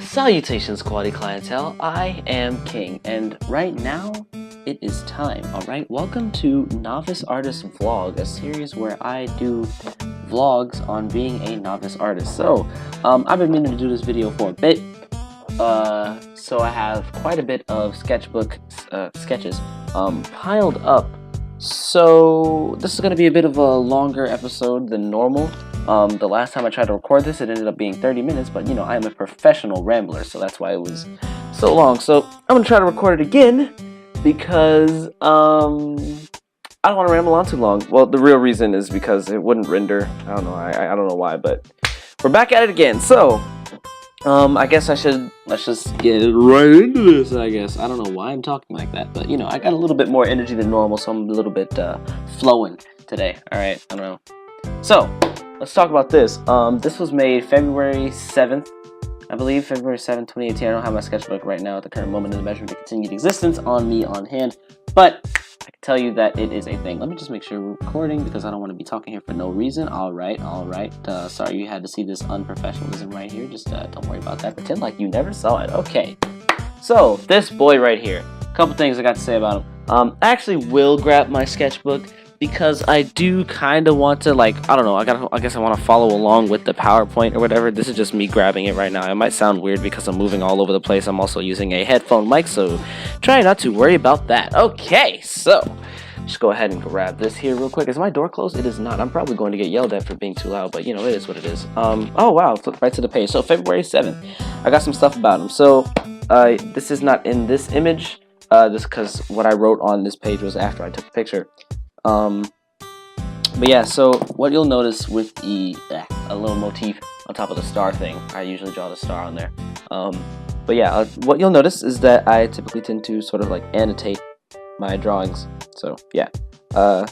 Salutations, quality clientele. I am King, and right now it is time. Alright, welcome to Novice Artist Vlog, a series where I do vlogs on being a novice artist. So, I've been meaning to do this video for a bit. So I have quite a bit of sketchbook sketches piled up. So this is going to be a bit of a longer episode than normal. The last time I tried to record this, it ended up being 30 minutes, but you know, I am a professional rambler, so that's why it was so long. So I'm going to try to record it again because I don't want to ramble on too long. Well, the real reason is because it wouldn't render. I don't know. I don't know why, but we're back at it again. So I guess let's just get right into this, I guess. I don't know why I'm talking like that, but you know, I got a little bit more energy than normal, so I'm a little bit flowing today. Alright, I don't know. So, let's talk about this. This was made February 7th, I believe, February 7th, 2018. I don't have my sketchbook right now at the current moment of the measurement of continued existence on me on hand, but I can tell you that it is a thing. Let me just make sure we're recording because I don't want to be talking here for no reason. Alright. Sorry you had to see this unprofessionalism right here. Just don't worry about that. Pretend like you never saw it. Okay. So, this boy right here. A couple things I got to say about him. I actually will grab my sketchbook because I do kind of want to, like, I don't know, I guess I want to follow along with the PowerPoint or whatever. This is just me grabbing it right now. It might sound weird because I'm moving all over the place. I'm also using a headphone mic, so try not to worry about that. Okay, so just go ahead and grab this here real quick. Is my door closed? It is not. I'm probably going to get yelled at for being too loud, but you know, it is what it is. Oh wow, flip right to the page. So February 7th, I got some stuff about him. So this is not in this image, this because what I wrote on this page was after I took the picture. But yeah, so what you'll notice with a little motif on top of the star thing, I usually draw the star on there. But yeah, what you'll notice is that I typically tend to sort of like annotate my drawings. So yeah,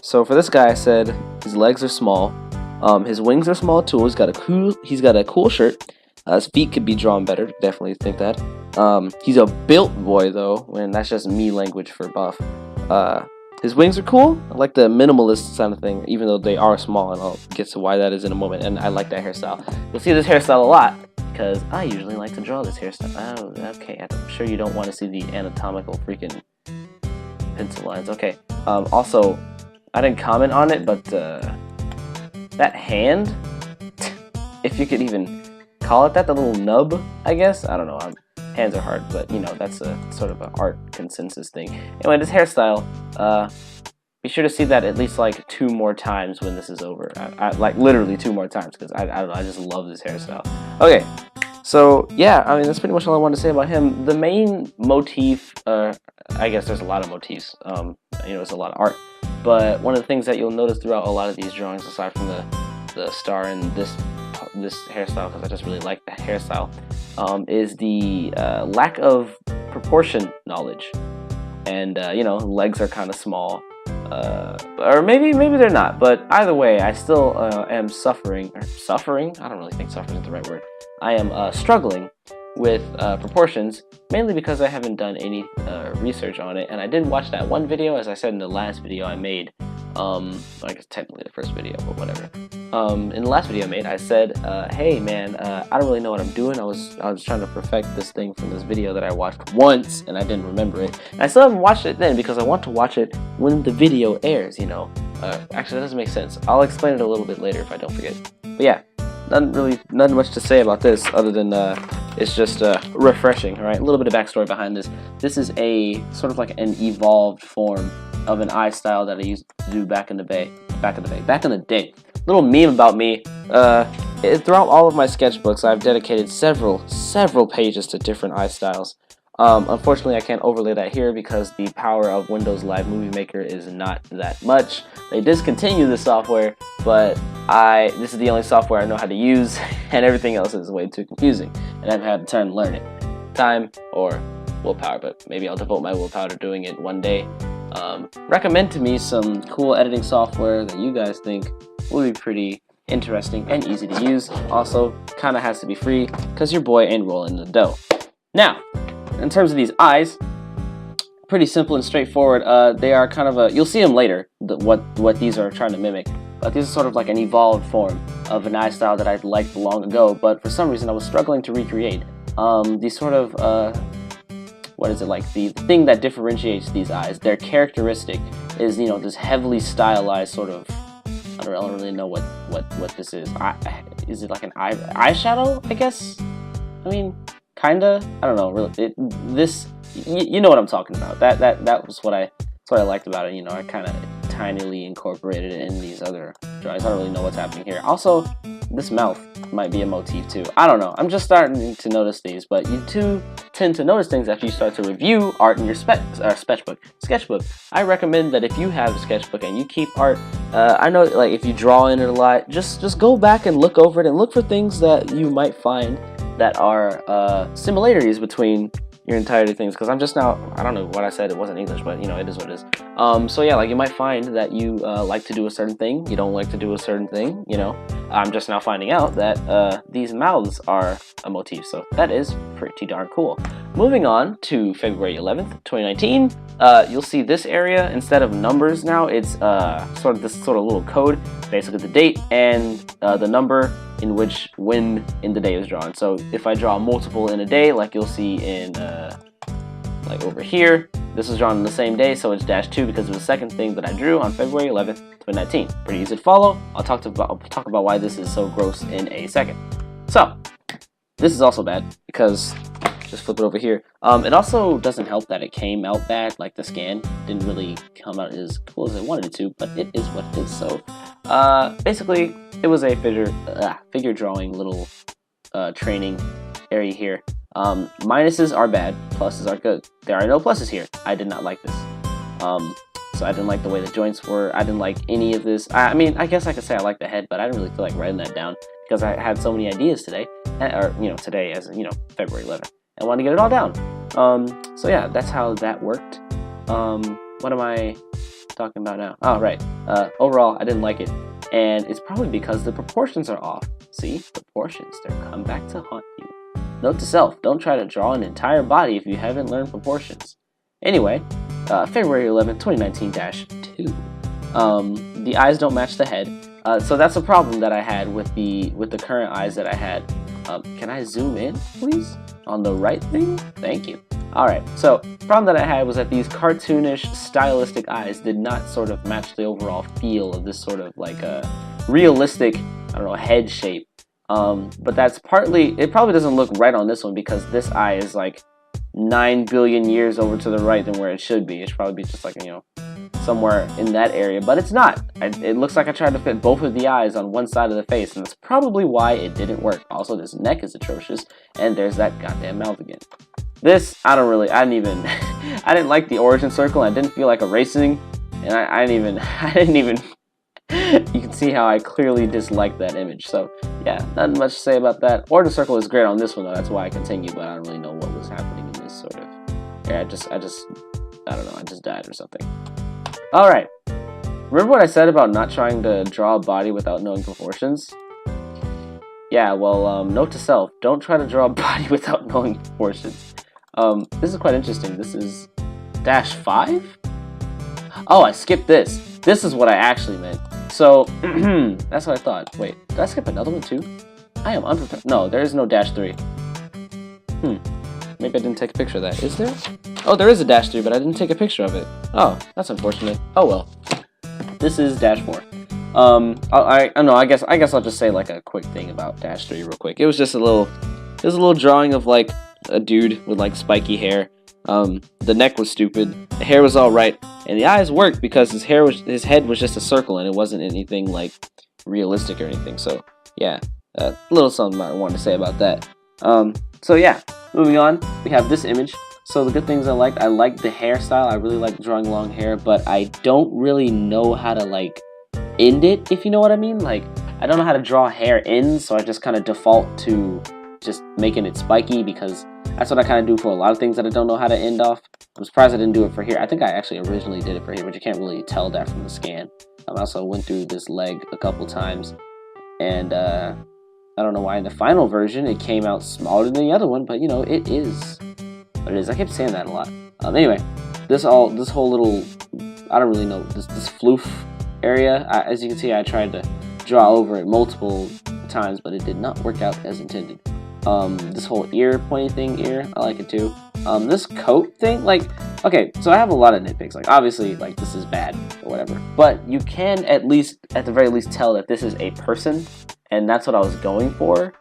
so for this guy, I said his legs are small, his wings are small too. He's got a cool shirt. His feet could be drawn better. Definitely think that. He's a built boy though, and that's just me language for buff. His wings are cool. I like the minimalist kind of thing, even though they are small, and I'll get to why that is in a moment. And I like that hairstyle. You'll see this hairstyle a lot because I usually like to draw this hairstyle. Oh, okay. I'm sure you don't want to see the anatomical freaking pencil lines. Okay. Also, I didn't comment on it, but that hand, if you could even call it that, the little nub, I guess. I don't know. Hands are hard, but you know, that's a sort of an art consensus thing. Anyway, this hairstyle, be sure to see that at least like 2 more times when this is over. I like literally 2 more times because I don't know, I just love this hairstyle. Okay, so yeah, I mean, that's pretty much all I wanted to say about him. The main motif, I guess there's a lot of motifs, you know, there's a lot of art, but one of the things that you'll notice throughout a lot of these drawings, aside from the star and this hairstyle, because I just really like the hairstyle, is the lack of proportion knowledge. And you know, legs are kind of small, or maybe they're not, but either way, I still am suffering. I don't really think suffering is the right word. I am struggling with proportions, mainly because I haven't done any research on it, and I did watch that one video, as I said in the last video I made. I guess technically the first video, but whatever. In the last video I made, I said, hey man, I don't really know what I'm doing. I was trying to perfect this thing from this video that I watched once, and I didn't remember it. And I still haven't watched it then because I want to watch it when the video airs, you know. Actually, that doesn't make sense. I'll explain it a little bit later if I don't forget. But yeah, nothing much to say about this other than it's just refreshing. All right, a little bit of backstory behind this. This is a sort of like an evolved form of an eye style that I used to do back in the day. Little meme about me. Throughout all of my sketchbooks, I've dedicated several pages to different eye styles. Unfortunately, I can't overlay that here because the power of Windows Live Movie Maker is not that much. They discontinued the software, but this is the only software I know how to use, and everything else is way too confusing, and I've had time to learn it. Time or willpower, but maybe I'll devote my willpower to doing it one day. Recommend to me some cool editing software that you guys think will be pretty interesting and easy to use. Also, kind of has to be free because your boy ain't rolling the dough. Now, in terms of these eyes, pretty simple and straightforward. They are kind of you'll see them later, what these are trying to mimic. But these are sort of like an evolved form of an eye style that I liked long ago, but for some reason I was struggling to recreate. the sort of what is it, like the thing that differentiates these eyes, their characteristic is, you know, this heavily stylized sort of, I don't really know what this is. Is it like an eyeshadow, I guess? I mean, kinda. I don't know. Really, you know what I'm talking about. That was what I liked about it. You know, I kind of tinily incorporated it in these other drawings. I don't really know what's happening here. Also, this mouth might be a motif too. I don't know. I'm just starting to notice these, but you too tend to notice things after you start to review art in your sketchbook. I recommend that if you have a sketchbook and you keep art, I know, like, if you draw in it a lot, just go back and look over it and look for things that you might find that are similarities between your entirety things, because I'm just now, I don't know what I said, it wasn't English, but you know, it is what it is. So yeah, like, you might find that you like to do a certain thing, you don't like to do a certain thing, you know. I'm just now finding out that these mouths are a motif, so that is pretty darn cool. Moving on to February 11th, 2019, you'll see this area, instead of numbers now, it's sort of this sort of little code, basically the date and the number in which when in the day is drawn. So if I draw multiple in a day, like you'll see in like over here, this was drawn on the same day, so it's -2 because it was the second thing that I drew on February 11th, 2019. Pretty easy to follow. I'll talk about why this is so gross in a second. So this is also bad because, just flip it over here. It also doesn't help that it came out bad. Like, the scan didn't really come out as cool as I wanted it to, but it is what it is. So basically, it was a figure drawing little training area here. Minuses are bad, pluses are good. There are no pluses here. I did not like this. So I didn't like the way the joints were. I didn't like any of this. I mean, I guess I could say I like the head, but I didn't really feel like writing that down because I had so many ideas today, or, you know, today as, you know, February 11th. I wanted to get it all down. So yeah, that's how that worked. What am I talking about now? Oh, right. Overall, I didn't like it. And it's probably because the proportions are off. See? Proportions. They're come back to haunt you. Note to self, don't try to draw an entire body if you haven't learned proportions. Anyway, February 11th, 2019-2. The eyes don't match the head. So that's a problem that I had with the current eyes that I had. Can I zoom in, please? On the right thing? Thank you. Alright, so the problem that I had was that these cartoonish, stylistic eyes did not sort of match the overall feel of this sort of like a realistic, I don't know, head shape. But that's partly, it probably doesn't look right on this one because this eye is like 9 billion years over to the right than where it should be. It should probably be just like, you know, somewhere in that area, but it's not. It looks like I tried to fit both of the eyes on one side of the face, and that's probably why it didn't work. Also, this neck is atrocious, and there's that goddamn mouth again. This, I didn't even, I didn't like the origin circle. I didn't feel like erasing, and I didn't even, you can see how I clearly disliked that image. So yeah, nothing much to say about that. Origin circle is great on this one though, that's why I continue, but I don't really know what was happening in this sort of, yeah, I don't know, I just died or something. Alright, remember what I said about not trying to draw a body without knowing proportions? Yeah, well, note to self, don't try to draw a body without knowing proportions. This is quite interesting. This is -5? Oh, I skipped this. This is what I actually meant. So, that's what I thought. Wait, did I skip another one too? I am unprepared. No, there is no -3. Maybe I didn't take a picture of that. Is there? Oh, there is a -3, but I didn't take a picture of it. Oh, that's unfortunate. Oh well. This is -4. I don't know. I guess I'll just say like a quick thing about -3 real quick. It was just a little drawing of like a dude with like spiky hair. The neck was stupid. The hair was all right, and the eyes worked because his head was just a circle, and it wasn't anything like realistic or anything. So yeah, a little something I wanted to say about that. So yeah, moving on, we have this image. So the good things I liked the hairstyle. I really like drawing long hair, but I don't really know how to like end it, if you know what I mean. Like, I don't know how to draw hair ends, so I just kind of default to just making it spiky because that's what I kind of do for a lot of things that I don't know how to end off. I'm surprised I didn't do it for here. I think I actually originally did it for here, but you can't really tell that from the scan. I also went through this leg a couple times, and I don't know why in the final version it came out smaller than the other one, but you know, it is what it is. I kept saying that a lot. Anyway, this whole little, I don't really know, this floof area, as you can see, I tried to draw over it multiple times, but it did not work out as intended. This whole ear pointy thing here, I like it too. This coat thing, like, okay, so I have a lot of nitpicks. Like, obviously, like, this is bad or whatever, but you can at the very least, tell that this is a person, and that's what I was going for.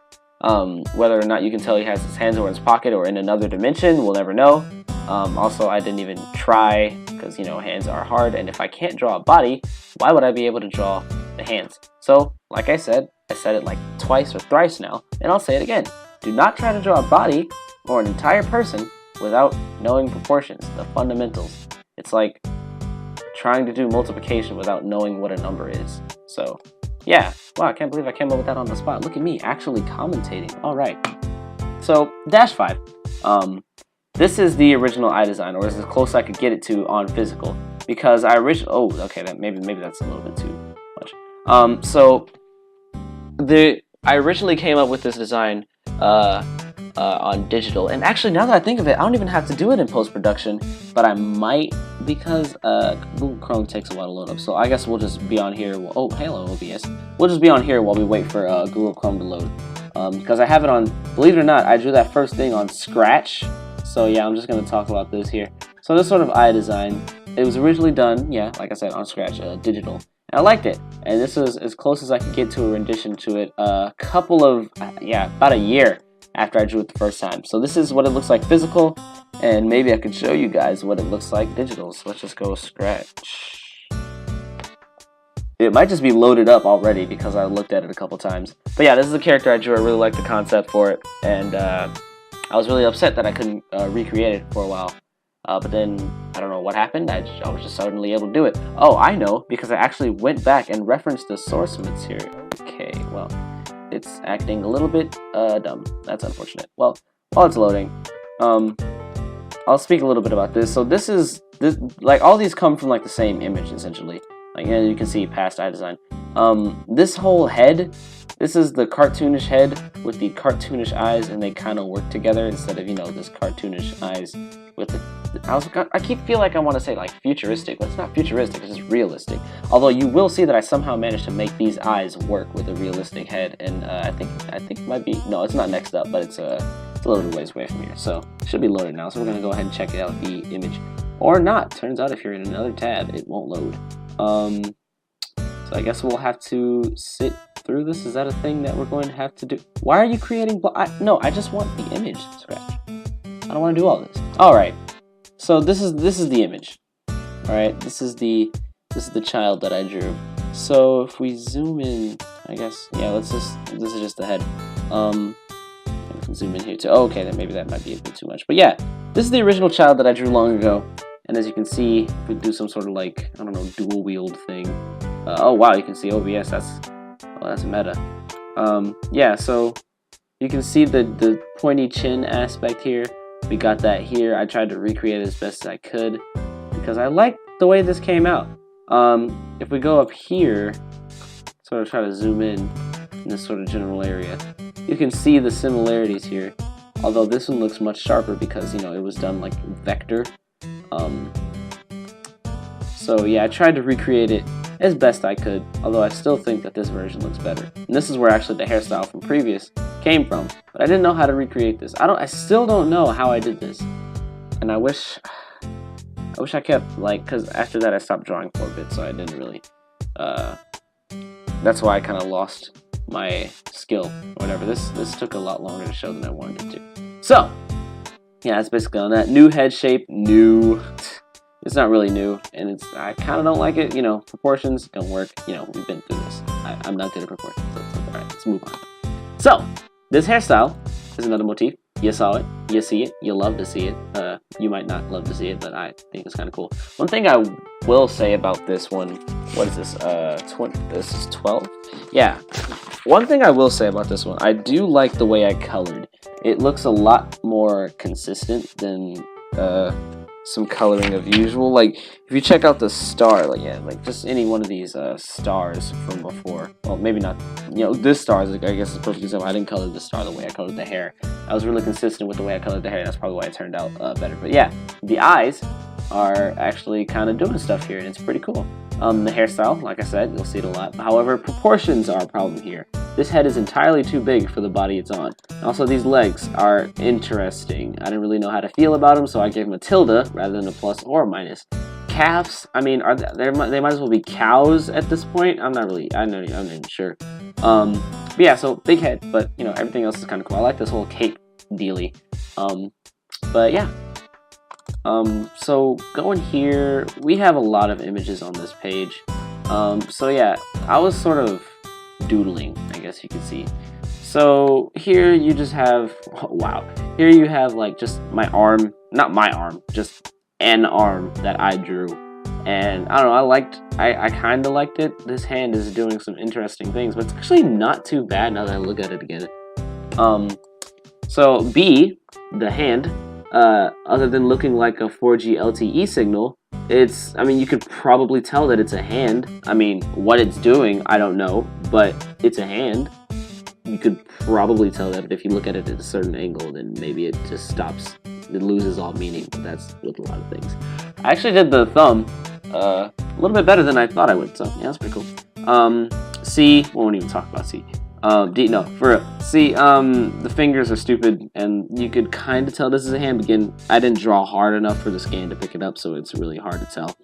Whether or not you can tell he has his hands in his pocket or in another dimension, we'll never know. Also, I didn't even try because, you know, hands are hard, and if I can't draw a body, why would I be able to draw the hands? So, like I said it like twice or thrice now, and I'll say it again. Do not try to draw a body or an entire person without knowing proportions, the fundamentals. It's like trying to do multiplication without knowing what a number is. So, yeah. Wow, I can't believe I came up with that on the spot. Look at me, actually commentating. All right. So, Dash 5. This is the original eye design, or is as close as I could get it to on physical. Because I originally... Oh, okay, maybe that's a little bit too much. I originally came up with this design on digital, and actually now that I think of it, I don't even have to do it in post-production, but I might, because Google Chrome takes a while to load up, so I guess we'll just be on here. Oh, hello OBS. We'll just be on here while we wait for Google Chrome to load, because I have it on, believe it or not, I drew that first thing on Scratch, so yeah, I'm just going to talk about this here. So this sort of eye design, it was originally done, yeah, like I said, on Scratch, digital. And I liked it, and this was as close as I could get to a rendition to it about a year after I drew it the first time. So this is what it looks like physical, and maybe I could show you guys what it looks like digital. So let's just go Scratch. It might just be loaded up already because I looked at it a couple times. But yeah, this is the character I drew. I really liked the concept for it, and I was really upset that I couldn't recreate it for a while. But then, I don't know what happened, I was just suddenly able to do it. Oh, I know, because I actually went back and referenced the source material. Okay, well, it's acting a little bit dumb. That's unfortunate. Well, while it's loading, I'll speak a little bit about this. So this like, all these come from like the same image, essentially. Like, you can see past eye design. This whole head, this is the cartoonish head with the cartoonish eyes, and they kind of work together instead of, you know, this cartoonish eyes with the... I feel like I want to say like futuristic, but it's not futuristic, it's just realistic. Although you will see that I somehow managed to make these eyes work with a realistic head, and I think it might be... No, it's not next up, but it's a little bit ways away from here, so it should be loaded now. So we're going to go ahead and check out the image. Or not. Turns out if you're in another tab, it won't load. So I guess we'll have to sit through this. Is that a thing that we're going to have to do? Why are you creating no, I just want the image, Scratch. I don't want to do all this. Alright. So this is the image. Alright, this is the child that I drew. So if we zoom in, I guess, yeah, this is just the head. We can zoom in here too. Oh, okay, then maybe that might be a bit too much. But yeah, this is the original child that I drew long ago. And as you can see, if we do some sort of like, I don't know, dual wield thing. Oh wow, you can see OBS, that's meta. Yeah, so you can see the pointy chin aspect here. We got that here. I tried to recreate it as best as I could because I liked the way this came out. If we go up here, sort of try to zoom in this sort of general area, you can see the similarities here. Although this one looks much sharper because, you know, it was done like vector. So yeah, I tried to recreate it as best I could, although I still think that this version looks better. And this is where actually the hairstyle from previous came from, but I didn't know how to recreate this. I still don't know how I did this, and I wish I kept, like, because after that I stopped drawing for a bit, so I didn't really, that's why I kind of lost my skill or whatever. This took a lot longer to show than I wanted it to. So yeah, that's basically on that. New head shape, new. It's not really new, and I kind of don't like it. You know, proportions don't work. You know, we've been through this. I'm not good at proportions, so it's alright. Let's move on. So, this hairstyle is another motif. You saw it, you see it, you love to see it. You might not love to see it, but I think it's kind of cool. One thing I will say about this one, what is this? This is 12? Yeah. One thing I will say about this one, I do like the way I colored. It looks a lot more consistent than some coloring of usual. Like, if you check out the star, like, yeah, like just any one of these stars from before. Well, maybe not, you know, this star is, I guess, is a perfect example. I didn't color the star the way I colored the hair. I was really consistent with the way I colored the hair. That's probably why it turned out better. But yeah, the eyes, are actually kind of doing stuff here, and it's pretty cool. The hairstyle, like I said, you'll see it a lot. However, proportions are a problem here. This head is entirely too big for the body it's on. Also, these legs are interesting. I didn't really know how to feel about them, so I gave them a tilde rather than a plus or a minus. Calves, I mean, they might as well be cows at this point. I'm not even sure. But yeah, so big head, but you know, everything else is kind of cool. I like this whole cape dealy. But yeah. So going here, we have a lot of images on this page. So yeah, I was sort of doodling, I guess you could see. So here you just have, oh, wow, here you have like just my arm, not my arm, just an arm that I drew. And I don't know, I kind of liked it. This hand is doing some interesting things, but it's actually not too bad now that I look at it again. So B, the hand, other than looking like a 4G LTE signal, I mean, you could probably tell that it's a hand. I mean, what it's doing, I don't know, but it's a hand. You could probably tell that, but if you look at it at a certain angle, then maybe it just stops. It loses all meaning, but that's with a lot of things. I actually did the thumb a little bit better than I thought I would, so yeah, that's pretty cool. C, we won't even talk about C. D, no, for real. See, the fingers are stupid, and you could kind of tell this is a hand. Again, I didn't draw hard enough for the scan to pick it up, so it's really hard to tell.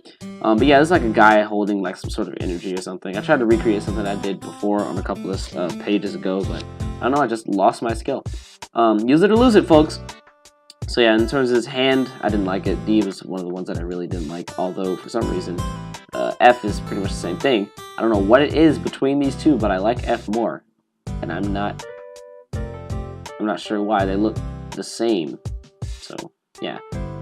But yeah, it's like a guy holding like some sort of energy or something. I tried to recreate something I did before on a couple of pages ago, but I don't know, I just lost my skill. Use it or lose it, folks. So yeah, in terms of his hand, I didn't like it. D was one of the ones that I really didn't like, although for some reason, F is pretty much the same thing. I don't know what it is between these two, but I like F more. And I'm not sure why. They look the same. So yeah,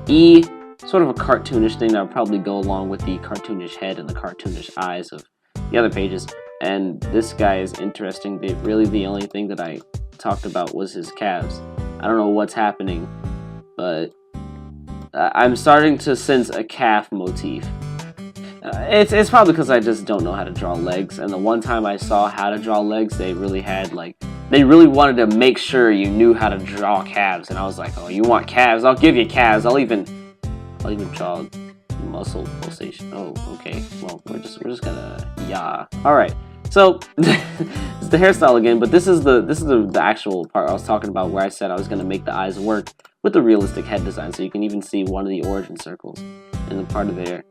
E, sort of a cartoonish thing that would probably go along with the cartoonish head and the cartoonish eyes of the other pages. And this guy is interesting. Really, the only thing that I talked about was his calves. I don't know what's happening, but I'm starting to sense a calf motif. It's probably because I just don't know how to draw legs, and the one time I saw how to draw legs, they really wanted to make sure you knew how to draw calves, and I was like, oh, you want calves? I'll give you calves. I'll even draw muscle pulsation. Oh, okay. Well, we're just gonna, yeah. All right. So it's the hairstyle again, but this is the actual part I was talking about, where I said I was gonna make the eyes work with the realistic head design, so you can even see one of the origin circles in the part of there.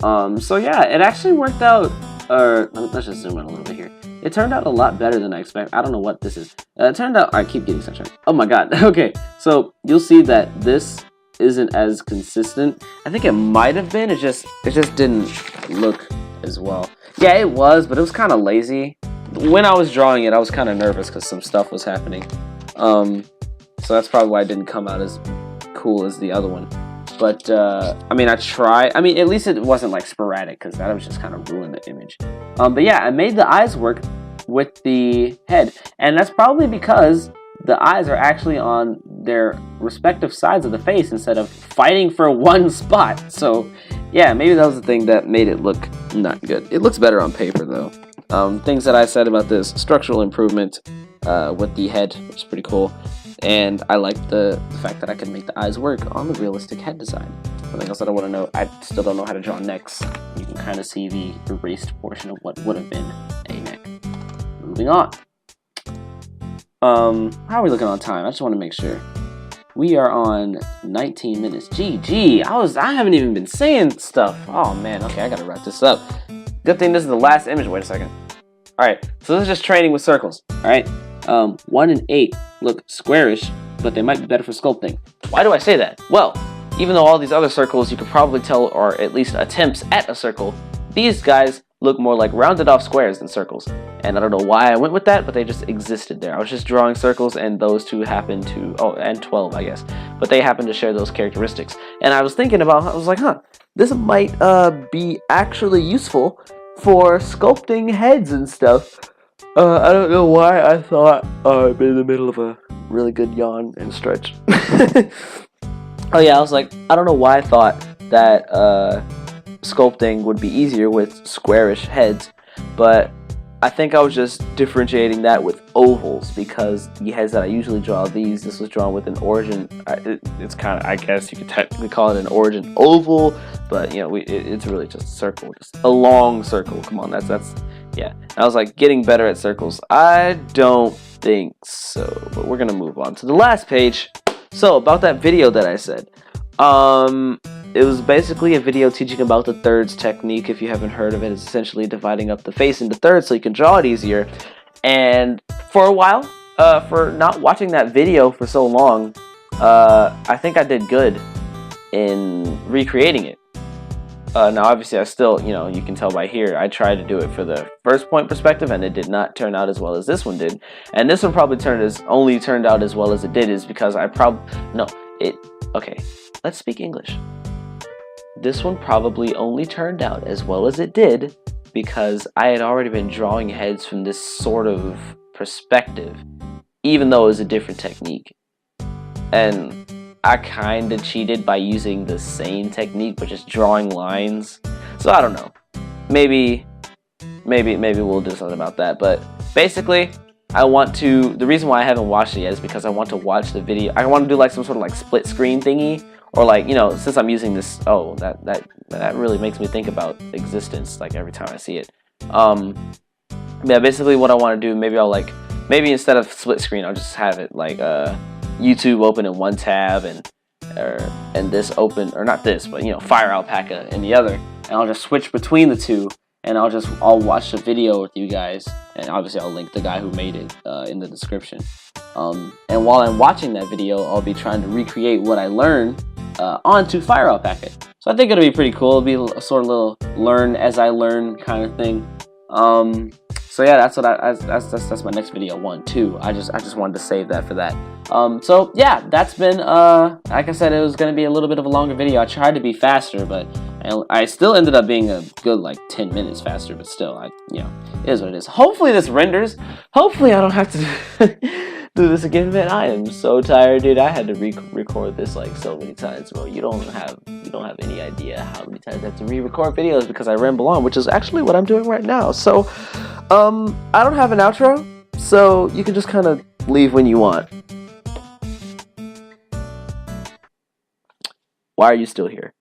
So yeah, it actually worked out, let's just zoom in a little bit here. It turned out a lot better than I expected. I don't know what this is. It turned out, I keep getting sunshine. Oh my god, okay. So you'll see that this isn't as consistent. I think it might have been, it just didn't look as well. Yeah, it was, but it was kind of lazy. When I was drawing it, I was kind of nervous because some stuff was happening. So that's probably why it didn't come out as cool as the other one. But, I mean, I tried. I mean, at least it wasn't, like, sporadic, because that was just kind of ruin the image. But yeah, I made the eyes work with the head. And that's probably because the eyes are actually on their respective sides of the face instead of fighting for one spot. So, yeah, maybe that was the thing that made it look not good. It looks better on paper, though. Things that I said about this: structural improvement with the head, which is pretty cool. And I like the fact that I can make the eyes work on the realistic head design. Something else that I want to know, I still don't know how to draw necks. You can kind of see the erased portion of what would have been a neck. Moving on. How are we looking on time? I just want to make sure. We are on 19 minutes. GG. I haven't even been saying stuff. Oh man, okay, I gotta wrap this up. Good thing this is the last image. Wait a second. Alright, so this is just training with circles. Alright. 1 and 8 look squarish, but they might be better for sculpting. Why do I say that? Well, even though all these other circles you could probably tell are at least attempts at a circle, these guys look more like rounded off squares than circles. And I don't know why I went with that, but they just existed there. I was just drawing circles, and those two happened to, oh, and 12, I guess. But they happen to share those characteristics. And I was thinking about, I was like, huh, this might be actually useful for sculpting heads and stuff. I don't know why I thought I've been in the middle of a really good yawn and stretch. Oh yeah, I was like, I don't know why I thought that sculpting would be easier with squarish heads, but I think I was just differentiating that with ovals, because the heads that I usually draw, this was drawn with an origin. It's kind of, I guess you could technically call it an origin oval, but you know, it's really just a circle, just a long circle. Come on, that's yeah. I was like getting better at circles. I don't think so, but we're gonna move on to the last page. So about that video that I said, it was basically a video teaching about the thirds technique. If you haven't heard of it, it's essentially dividing up the face into thirds so you can draw it easier. And for a while, for not watching that video for so long, I think I did good in recreating it. Now obviously I still, you know, you can tell by here, I tried to do it for the first point perspective and it did not turn out as well as this one did. And this one probably only turned out as well as it did is because okay, let's speak English. This one probably only turned out as well as it did because I had already been drawing heads from this sort of perspective, even though it was a different technique. And I kind of cheated by using the same technique, but just drawing lines. So I don't know. Maybe we'll do something about that. But basically, the reason why I haven't watched it yet is because I want to watch the video. I want to do like some sort of like split screen thingy. Or like, you know, since I'm using this, oh, that really makes me think about existence, like every time I see it. Yeah, basically what I want to do, maybe instead of split screen, I'll just have it like YouTube open in one tab and this open, or not this, but you know, Fire Alpaca in the other, and I'll just switch between the two, and I'll watch the video with you guys, and obviously I'll link the guy who made it in the description. And while I'm watching that video, I'll be trying to recreate what I learned onto Fire Alpaca. So I think it'll be pretty cool. It'll be a sort of little learn as I learn kind of thing. So yeah, that's my next video, 1, 2. I just wanted to save that for that. So yeah, that's been like I said, it was gonna be a little bit of a longer video. I tried to be faster, but I still ended up being a good like 10 minutes faster. But still, you know, it is what it is. Hopefully this renders. Hopefully I don't have to do this again, man. I am so tired, dude. I had to record this like so many times, bro. You don't have any idea how many times I have to re-record videos because I ramble on, which is actually what I'm doing right now. So, I don't have an outro, so you can just kind of leave when you want. Why are you still here?